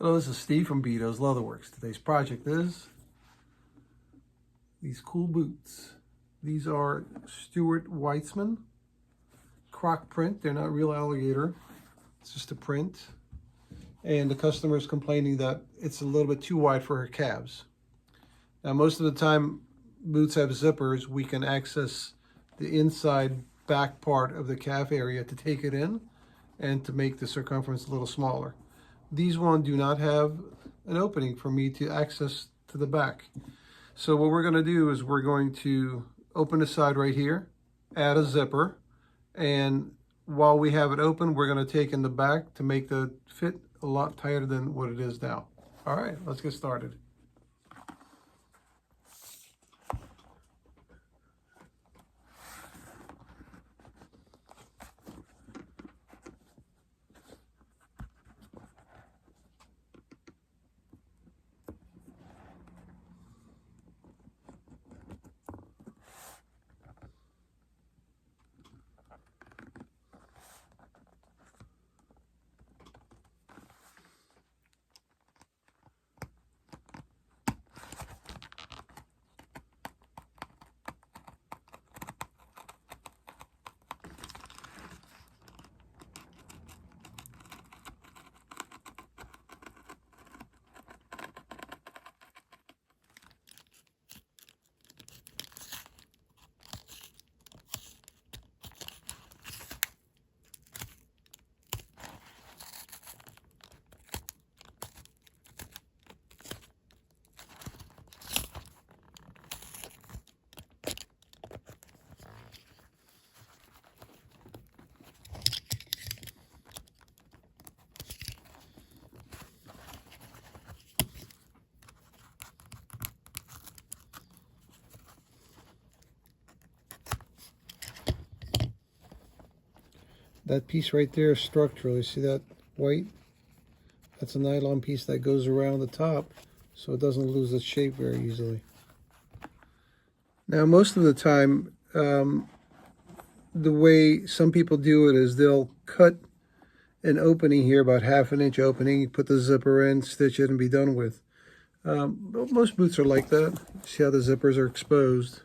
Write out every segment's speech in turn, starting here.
Hello, this is Steve from Beaute's Leatherworks. Today's project is these cool boots. These are Stuart Weitzman croc print. They're not real alligator. It's just a print. And the customer is complaining that it's a little bit too wide for her calves. Now, most of the time, boots have zippers. We can access the inside back part of the calf area to take it in and to make the circumference a little smaller. These ones do not have an opening for me to access to the back. So what we're going to do is we're going to open the side right here, add a zipper, and while we have it open, we're going to take in the back to make the fit a lot tighter than what it is now. All right, let's get started. That piece right there is structural. You see that white? That's a nylon piece that goes around the top so it doesn't lose its shape very easily. Now, most of the time, the way some people do it is they'll cut an opening here, about 1/2 inch opening, put the zipper in, stitch it, and be done with. Most boots are like that. See how the zippers are exposed.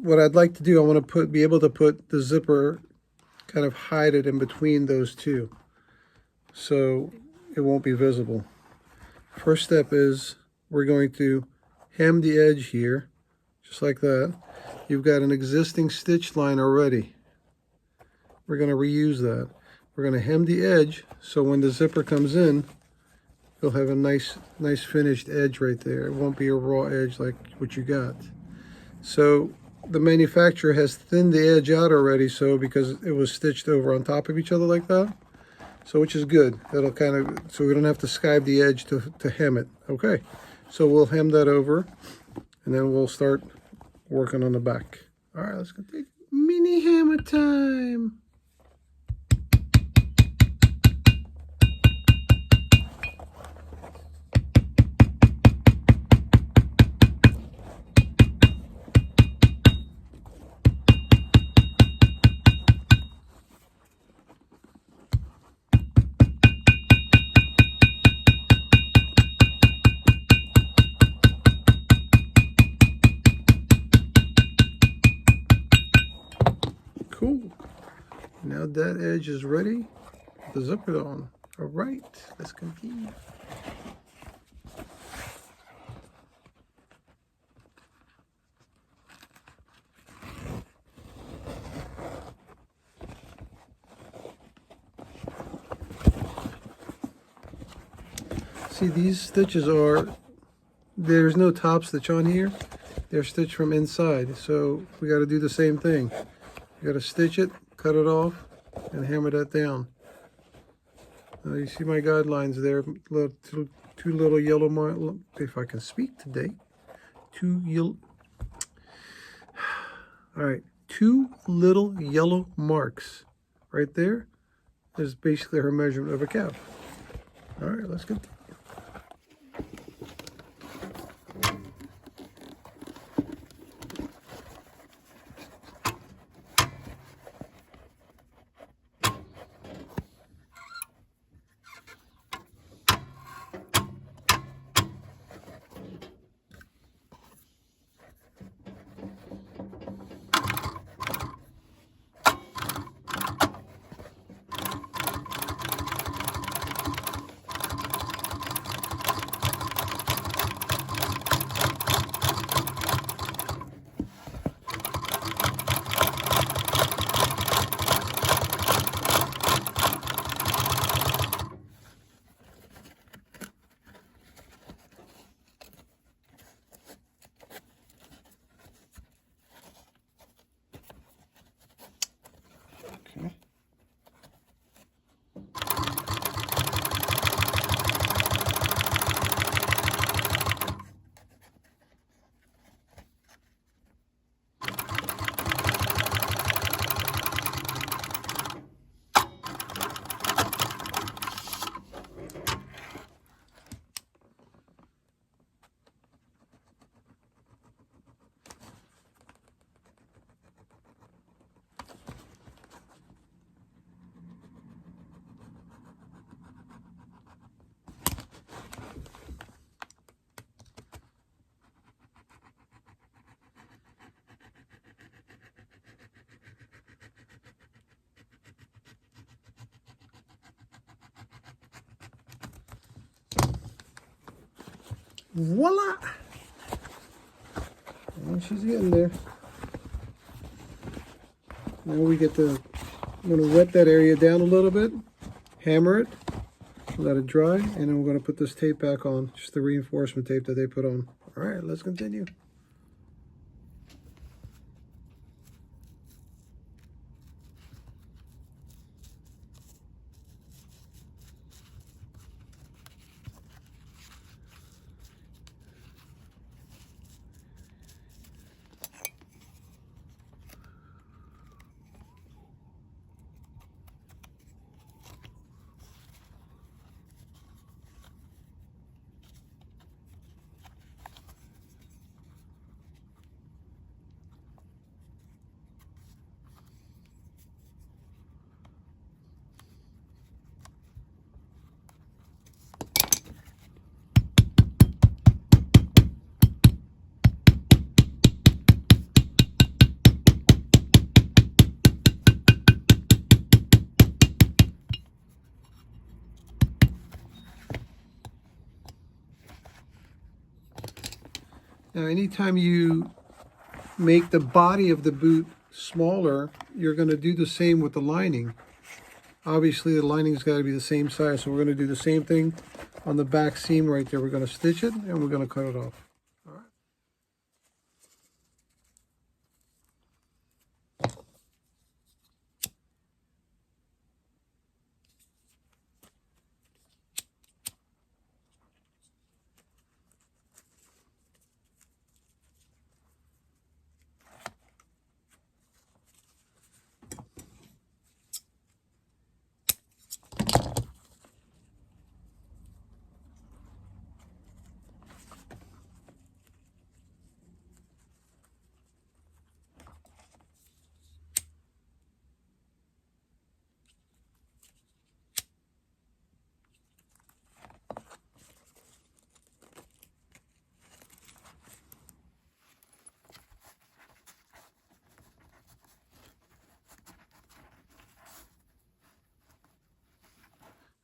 What I'd like to do, I want to be able to put the zipper, kind of hide it in between those two so it won't be visible. First step is we're going to hem the edge here, just like that. You've got an existing stitch line already. We're going to reuse that. We're going to hem the edge so when the zipper comes in, you'll have a nice finished edge right there. It won't be a raw edge like what you got. So the manufacturer has thinned the edge out already, so because it was stitched over on top of each other like that, so which is good. That'll kind of, so we don't have to skive the edge to hem it. Okay, so we'll hem that over and then we'll start working on the back. All right, let's go take mini hammer time. Cool. Now that edge is ready. Put the zipper on. All right, let's continue. See, these stitches there's no top stitch on here. They're stitched from inside. So we got to do the same thing. You got to stitch it, cut it off, and hammer that down. Now you see my guidelines there. Two little yellow marks. If I can speak today. All right, 2 little yellow marks right there is basically her measurement of a calf. All right, let's continue. Voila! And she's getting there. Now we get to, I'm going to wet that area down a little bit, hammer it, let it dry, and then we're going to put this tape back on, just the reinforcement tape that they put on. All right, let's continue. Now, anytime you make the body of the boot smaller, you're going to do the same with the lining. Obviously, the lining's got to be the same size, so we're going to do the same thing on the back seam right there. We're going to stitch it, and we're going to cut it off. All right.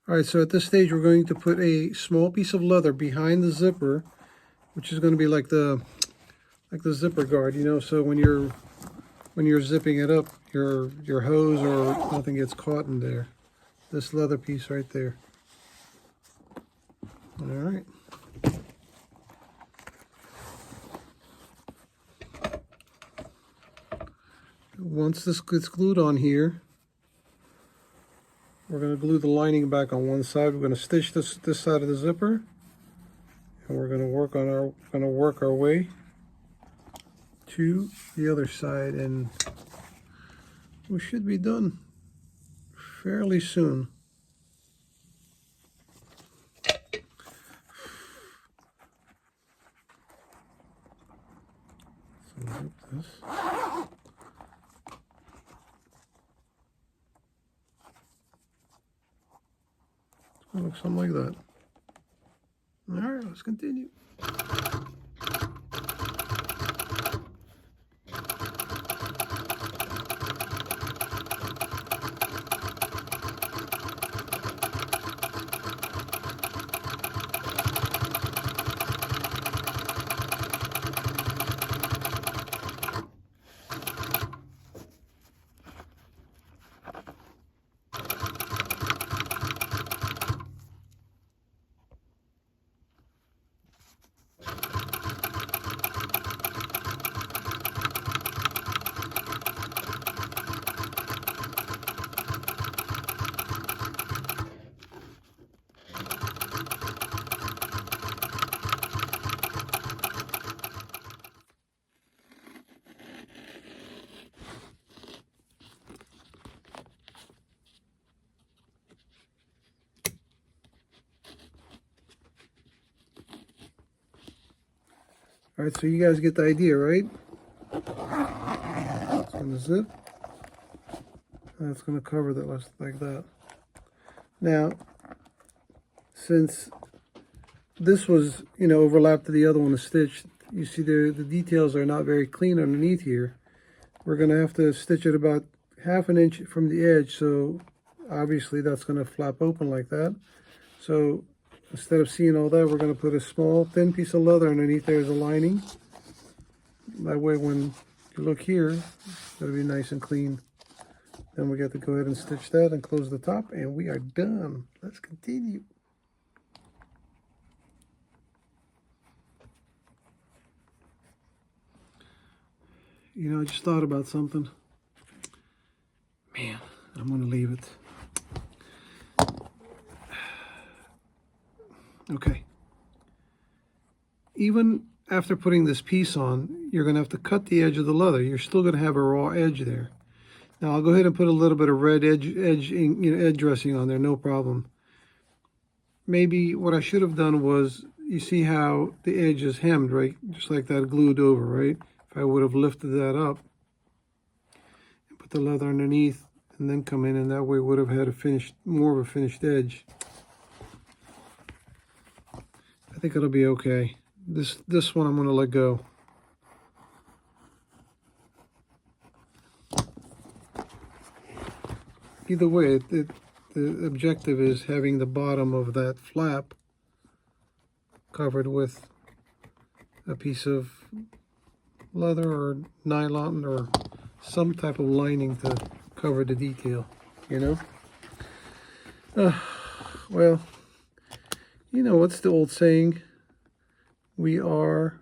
All right, so at this stage, we're going to put a small piece of leather behind the zipper, which is going to be like the zipper guard, you know. So when you're zipping it up, your hose or nothing gets caught in there. This leather piece right there. All right. Once this gets glued on here, we're going to glue the lining back on one side. We're going to stitch this side of the zipper, and we're going to work our way to the other side, and we should be done fairly soon. So zip this. It's going to look something like that. All right, let's continue. All right, so you guys get the idea, right? It's going to zip. And it's going to cover that like that. Now, since this was, you know, overlapped to the other one is stitched, you see the details are not very clean underneath here. We're going to have to stitch it about 1/2 inch from the edge, so obviously that's going to flap open like that. So instead of seeing all that, we're going to put a small thin piece of leather underneath there as a lining. That way when you look here, it'll be nice and clean. Then we got to go ahead and stitch that and close the top, and we are done. Let's continue. You know, I just thought about something. Man, I'm going to leave it. Okay. Even after putting this piece on, you're going to have to cut the edge of the leather. You're still going to have a raw edge there. Now I'll go ahead and put a little bit of red edge dressing on there, no problem. Maybe what I should have done was, you see how the edge is hemmed, right? Just like that, glued over, right? If I would have lifted that up and put the leather underneath and then come in, and that way would have had a finished, more of a finished edge. I think it'll be okay. This one I'm going to let go. Either way, the objective is having the bottom of that flap covered with a piece of leather or nylon or some type of lining to cover the detail, you know? Well, you know, what's the old saying? We are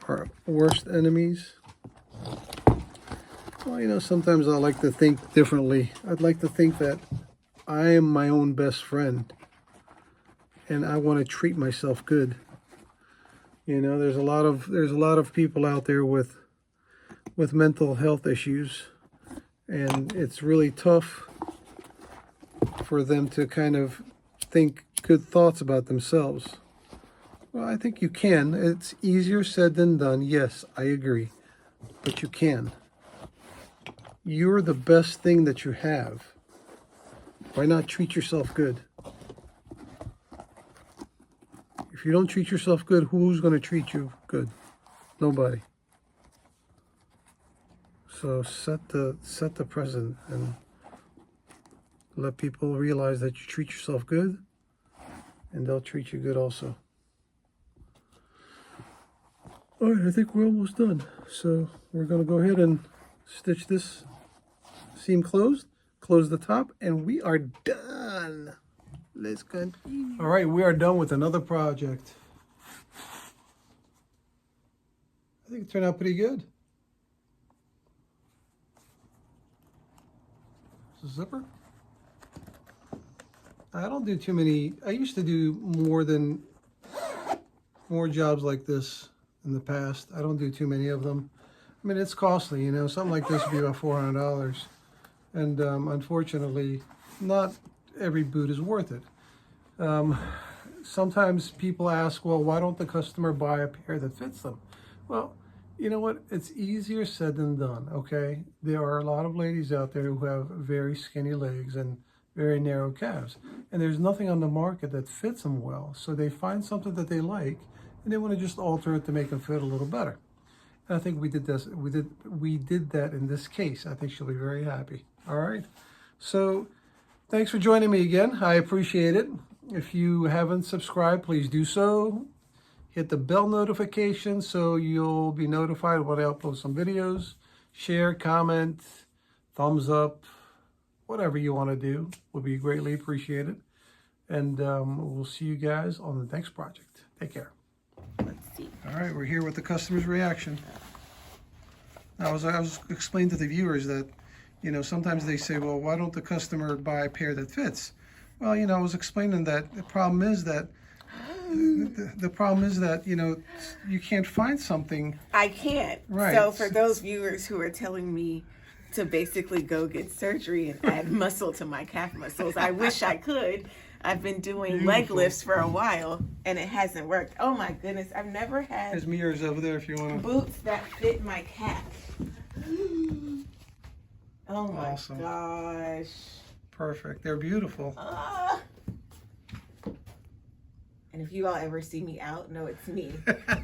our worst enemies. Well, you know, sometimes I like to think differently. I'd like to think that I am my own best friend, and I want to treat myself good. You know, there's a lot of people out there with mental health issues, and it's really tough for them to kind of think good thoughts about themselves. Well, I think you can. It's easier said than done. Yes, I agree, but you can. You're the best thing that you have. Why not treat yourself good? If you don't treat yourself good, who's going to treat you good? Nobody. So set the precedent and let people realize that you treat yourself good, and they'll treat you good also. All right, I think we're almost done. So we're going to go ahead and stitch this seam closed, close the top, and we are done. Let's continue. All right, we are done with another project. I think it turned out pretty good. It's a zipper. I don't do too many. I used to do more jobs like this in the past. I don't do too many of them. I mean, it's costly, you know. Something like this would be about $400. And unfortunately, not every boot is worth it. Sometimes people ask, well, why don't the customer buy a pair that fits them? Well, you know what? It's easier said than done, okay? There are a lot of ladies out there who have very skinny legs and very narrow calves. And there's nothing on the market that fits them well. So they find something that they like, and they want to just alter it to make them fit a little better. And I think we did this. We did that in this case. I think she'll be very happy. All right. So thanks for joining me again. I appreciate it. If you haven't subscribed, please do so. Hit the bell notification so you'll be notified when I upload some videos. Share, comment, thumbs up, whatever you want to do will be greatly appreciated. And we'll see you guys on the next project. Take care. Let's see. All right, we're here with the customer's reaction. I was explaining to the viewers that, you know, sometimes they say, well, why don't the customer buy a pair that fits? Well, you know, I was explaining that the problem is that you know, you can't find something. I can't. Right. So for those viewers who are telling me to basically go get surgery and add muscle to my calf muscles, I wish I could. I've been doing leg lifts for a while, and it hasn't worked. Oh my goodness, I've never had There's mirrors over there if you want to. boots that fit my calf. Oh my Awesome. gosh. Perfect. They're beautiful. And if you all ever see me out, know it's me.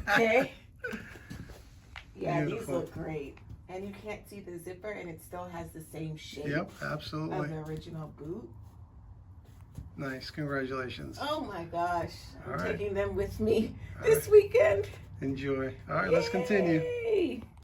Okay? Yeah, Beautiful. these look great. And you can't see the zipper, and it still has the same shape Yep, absolutely. of the original boot. Nice. Congratulations. Oh my gosh. I'm All right. taking them with me this weekend. Enjoy. All right, let's continue. Yay.